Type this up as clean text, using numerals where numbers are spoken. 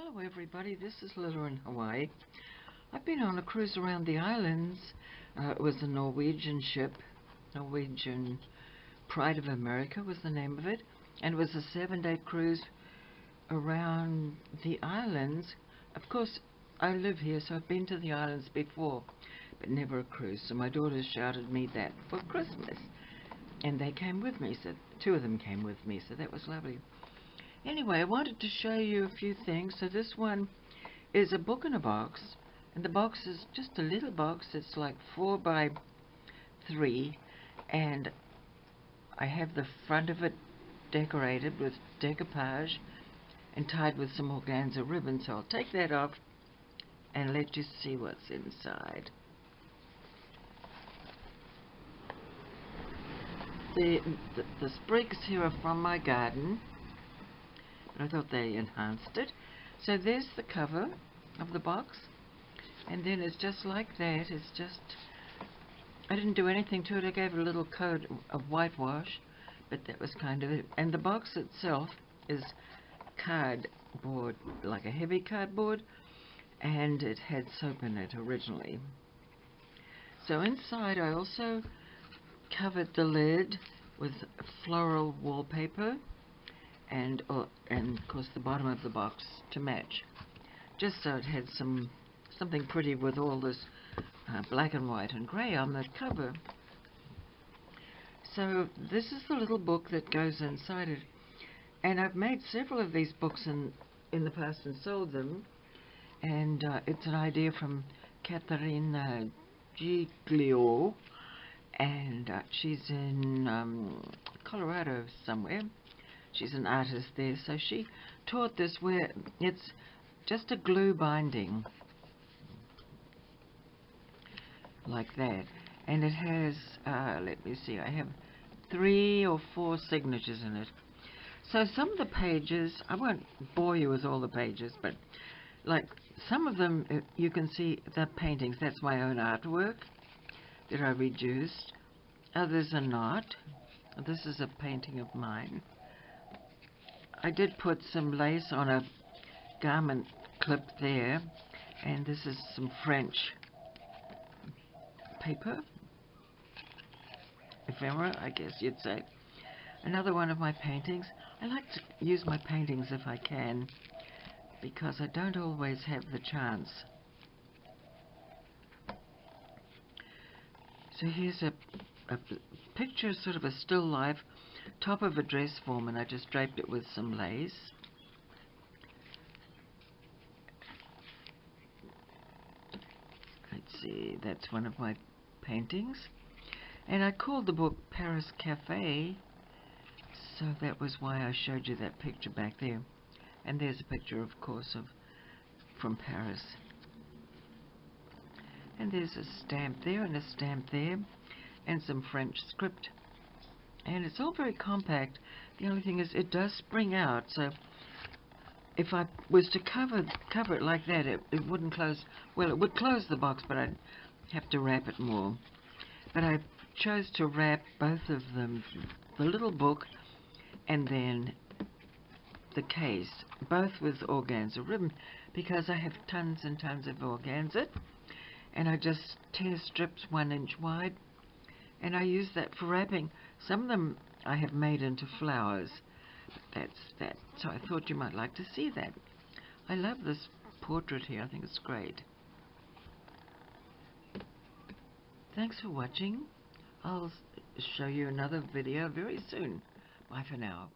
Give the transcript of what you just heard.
Hello everybody, this is Lila in Hawaii. I've been on a cruise around the islands. It was a Norwegian ship. Norwegian Pride of America was the name of it. And it was a 7-day cruise around the islands. Of course, I live here, so I've been to the islands before, but never a cruise. So my daughters shouted me that for Christmas. And they came with me, so 2 of them came with me, so that was lovely. Anyway, I wanted to show you a few things. So this one is a book in a box, and the box is just a little box. It's like 4 by 3, and I have the front of it decorated with decoupage and tied with some organza ribbon. So I'll take that off and let you see what's inside. The sprigs here are from my garden. I thought they enhanced it. So there's the cover of the box, and then it's just like that. It's just, I didn't do anything to it. I gave it a little coat of whitewash, but that was kind of it. And the box itself is cardboard, like a heavy cardboard, and it had soap in it originally. So inside I also covered the lid with floral wallpaper, and of course the bottom of the box to match, just so it had something pretty with all this black and white and grey on the cover. So this is the little book that goes inside it, and I've made several of these books in the past and sold them, and it's an idea from Caterina Giglio, and she's in Colorado somewhere. She's an artist there, so she taught this where it's just a glue binding like that, and it has let me see, I have 3 or 4 signatures in it. So some of the pages, I won't bore you with all the pages, but like some of them you can see the paintings. That's my own artwork that I reduced. Others are not. This is a painting of mine. I did put some lace on a garment clip there, and this is some French paper, ephemera, I guess you'd say. Another one of my paintings. I like to use my paintings if I can, because I don't always have the chance. So here's a picture, sort of a still life, top of a dress form, and I just draped it with some lace. Let's see, that's one of my paintings, and I called the book Paris Café, so that was why I showed you that picture back there. And there's a picture, of course, from Paris, and there's a stamp there and a stamp there and some French script, and it's all very compact. The only thing is it does spring out, so if I was to cover it like that, it wouldn't close. Well, it would close the box, but I'd have to wrap it more. But I chose to wrap both of them, the little book and then the case, both with organza ribbon, because I have tons and tons of organza, and I just tear strips 1 inch wide, and I use that for wrapping. Some of them I have made into flowers. That's that. So I thought you might like to see that. I love this portrait here. I think it's great. Thanks for watching. I'll show you another video very soon. Bye for now.